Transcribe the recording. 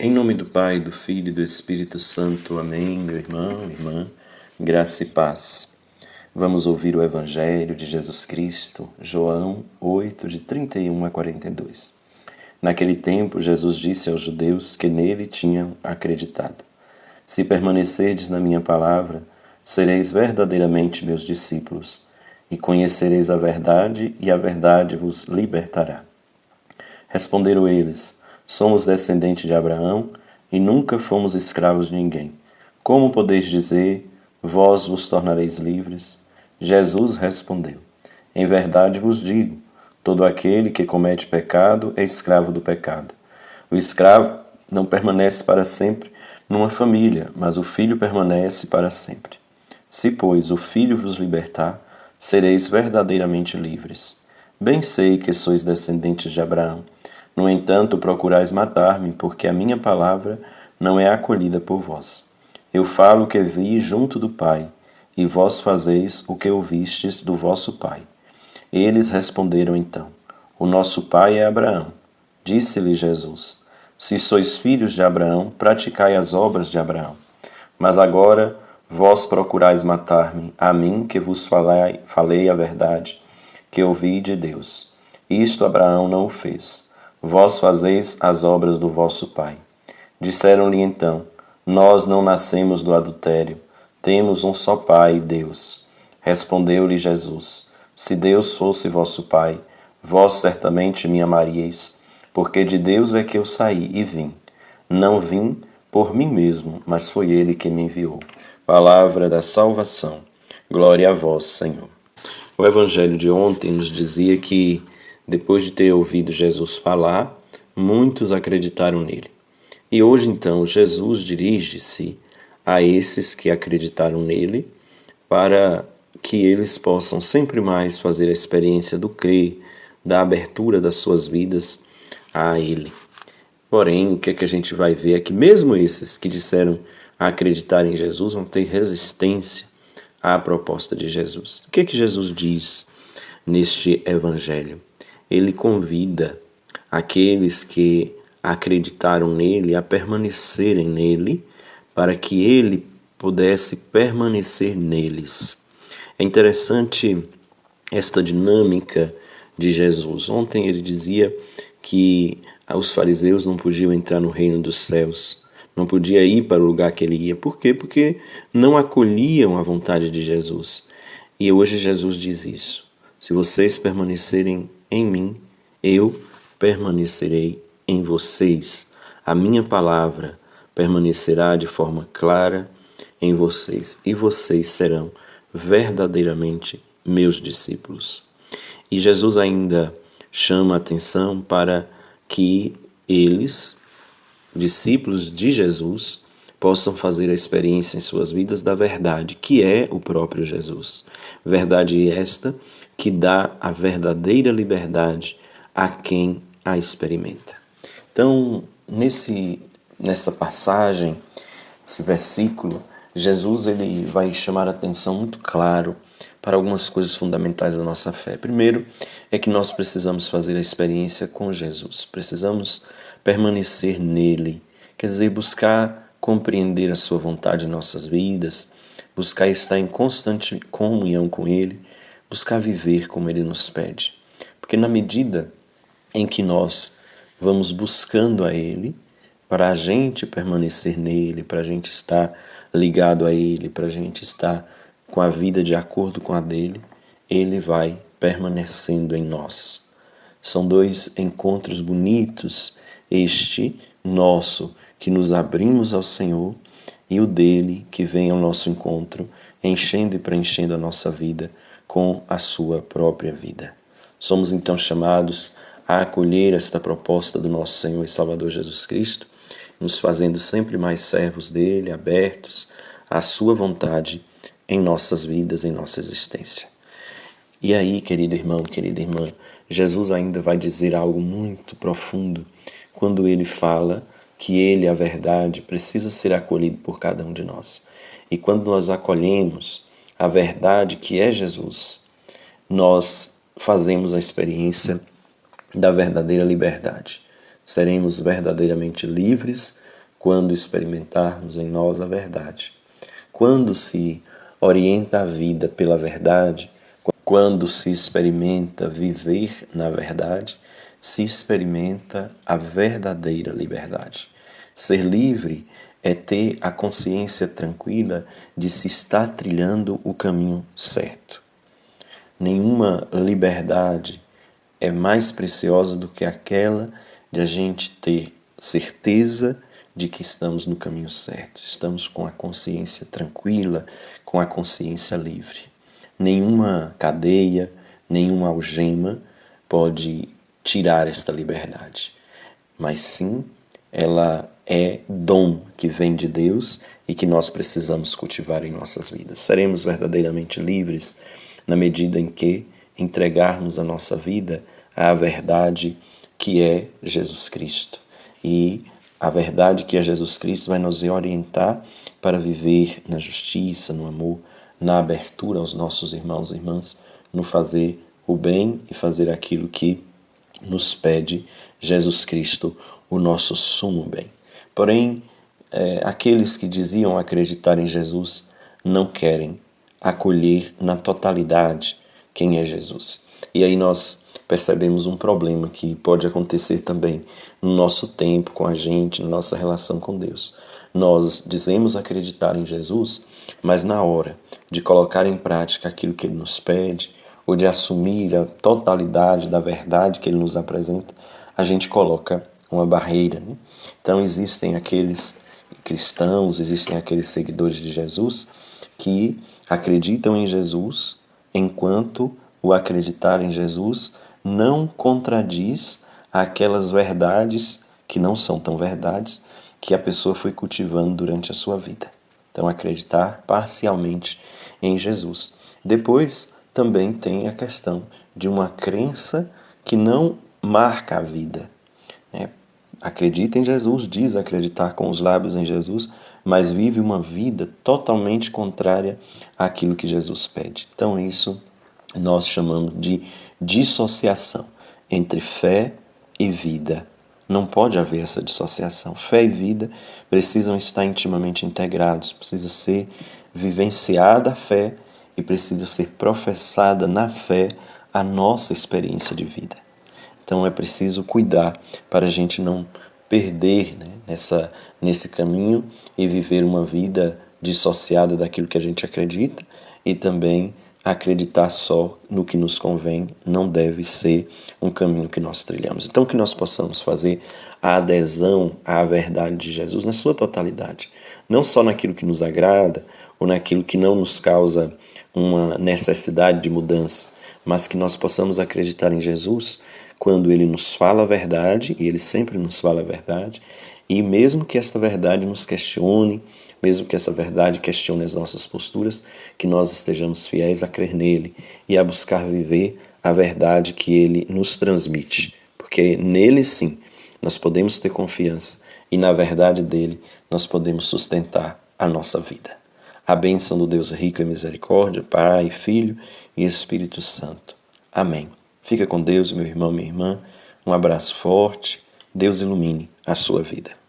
Em nome do Pai, do Filho e do Espírito Santo. Amém, meu irmão, irmã, graça e paz. Vamos ouvir o Evangelho de Jesus Cristo, João 8, de 31 a 42. Naquele tempo, Jesus disse aos judeus que nele tinham acreditado: Se permanecerdes na minha palavra, sereis verdadeiramente meus discípulos, e conhecereis a verdade, e a verdade vos libertará. Responderam eles: Somos descendentes de Abraão e nunca fomos escravos de ninguém. Como podeis dizer, vós vos tornareis livres? Jesus respondeu: Em verdade vos digo, todo aquele que comete pecado é escravo do pecado. O escravo não permanece para sempre numa família, mas o filho permanece para sempre. Se, pois, o filho vos libertar, sereis verdadeiramente livres. Bem sei que sois descendentes de Abraão. No entanto, procurais matar-me, porque a minha palavra não é acolhida por vós. Eu falo o que vi junto do Pai, e vós fazeis o que ouvistes do vosso pai. Eles responderam então: O nosso pai é Abraão. Disse-lhe Jesus: Se sois filhos de Abraão, praticai as obras de Abraão. Mas agora vós procurais matar-me, a mim que vos falei a verdade, que ouvi de Deus. Isto Abraão não o fez. Vós fazeis as obras do vosso pai. Disseram-lhe então: Nós não nascemos do adultério. Temos um só Pai, Deus. Respondeu-lhe Jesus: Se Deus fosse vosso Pai, vós certamente me amaríeis, porque de Deus é que eu saí e vim. Não vim por mim mesmo, mas foi Ele que me enviou. Palavra da salvação. Glória a vós, Senhor. O Evangelho de ontem nos dizia que, depois de ter ouvido Jesus falar, muitos acreditaram nele. E hoje, então, Jesus dirige-se a esses que acreditaram nele para que eles possam sempre mais fazer a experiência do crer, da abertura das suas vidas a ele. Porém, o que é que a gente vai ver é que mesmo esses que disseram acreditar em Jesus vão ter resistência à proposta de Jesus. O que é que Jesus diz neste evangelho? Ele convida aqueles que acreditaram nele a permanecerem nele, para que ele pudesse permanecer neles. É interessante esta dinâmica de Jesus. Ontem ele dizia que os fariseus não podiam entrar no reino dos céus, não podia ir para o lugar que ele ia. Por quê? Porque não acolhiam a vontade de Jesus. E hoje Jesus diz isso: se vocês permanecerem em mim, eu permanecerei em vocês. A minha palavra permanecerá de forma clara em vocês, e vocês serão verdadeiramente meus discípulos. E Jesus ainda chama a atenção para que eles, discípulos de Jesus, possam fazer a experiência em suas vidas da verdade, que é o próprio Jesus. Verdade esta que dá a verdadeira liberdade a quem a experimenta. Então, nessa passagem, esse versículo, Jesus ele vai chamar a atenção muito claro para algumas coisas fundamentais da nossa fé. Primeiro, é que nós precisamos fazer a experiência com Jesus. Precisamos permanecer nele. Quer dizer, buscar compreender a sua vontade em nossas vidas, buscar estar em constante comunhão com ele, buscar viver como ele nos pede. Porque na medida em que nós vamos buscando a ele, para a gente permanecer nele, para a gente estar ligado a ele, para a gente estar com a vida de acordo com a dele, ele vai permanecendo em nós. São dois encontros bonitos, este nosso, que nos abrimos ao Senhor, e o dele, que vem ao nosso encontro, enchendo e preenchendo a nossa vida com a sua própria vida. Somos então chamados a acolher esta proposta do nosso Senhor e Salvador Jesus Cristo, nos fazendo sempre mais servos dele, abertos à sua vontade em nossas vidas, em nossa existência. E aí, querido irmão, querida irmã, Jesus ainda vai dizer algo muito profundo quando ele fala que ele, a verdade, precisa ser acolhido por cada um de nós. E quando nós acolhemos a verdade que é Jesus, nós fazemos a experiência da verdadeira liberdade. Seremos verdadeiramente livres quando experimentarmos em nós a verdade. Quando se orienta a vida pela verdade, quando se experimenta viver na verdade, se experimenta a verdadeira liberdade. Ser livre é ter a consciência tranquila de se estar trilhando o caminho certo. Nenhuma liberdade é mais preciosa do que aquela de a gente ter certeza de que estamos no caminho certo, estamos com a consciência tranquila, com a consciência livre. Nenhuma cadeia, nenhuma algema pode tirar esta liberdade, mas sim, ela é dom que vem de Deus e que nós precisamos cultivar em nossas vidas. Seremos verdadeiramente livres na medida em que entregarmos a nossa vida à verdade que é Jesus Cristo. E a verdade que é Jesus Cristo vai nos orientar para viver na justiça, no amor, na abertura aos nossos irmãos e irmãs, no fazer o bem e fazer aquilo que nos pede Jesus Cristo, o nosso sumo bem. Porém, aqueles que diziam acreditar em Jesus não querem acolher na totalidade quem é Jesus. E aí nós percebemos um problema que pode acontecer também no nosso tempo com a gente, na nossa relação com Deus. Nós dizemos acreditar em Jesus, mas na hora de colocar em prática aquilo que Ele nos pede, ou de assumir a totalidade da verdade que Ele nos apresenta, a gente coloca uma barreira, né? Então existem aqueles cristãos, existem aqueles seguidores de Jesus que acreditam em Jesus, enquanto o acreditar em Jesus não contradiz aquelas verdades que não são tão verdades que a pessoa foi cultivando durante a sua vida. Então, acreditar parcialmente em Jesus. Depois, também tem a questão de uma crença que não marca a vida. Acredita em Jesus, diz acreditar com os lábios em Jesus, mas vive uma vida totalmente contrária àquilo que Jesus pede. Então, isso nós chamamos de dissociação entre fé e vida. Não pode haver essa dissociação. Fé e vida precisam estar intimamente integrados, precisa ser vivenciada a fé e precisa ser professada na fé a nossa experiência de vida. Então é preciso cuidar para a gente não perder, né, nesse caminho e viver uma vida dissociada daquilo que a gente acredita e também acreditar só no que nos convém não deve ser um caminho que nós trilhamos. Então que nós possamos fazer a adesão à verdade de Jesus na sua totalidade, não só naquilo que nos agrada ou naquilo que não nos causa uma necessidade de mudança, mas que nós possamos acreditar em Jesus quando Ele nos fala a verdade, e Ele sempre nos fala a verdade, e mesmo que essa verdade nos questione, mesmo que essa verdade questione as nossas posturas, que nós estejamos fiéis a crer nele e a buscar viver a verdade que Ele nos transmite, porque nele sim nós podemos ter confiança e na verdade dele nós podemos sustentar a nossa vida. A bênção do Deus rico em misericórdia, Pai, Filho e Espírito Santo. Amém. Fica com Deus, meu irmão, minha irmã. Um abraço forte. Deus ilumine a sua vida.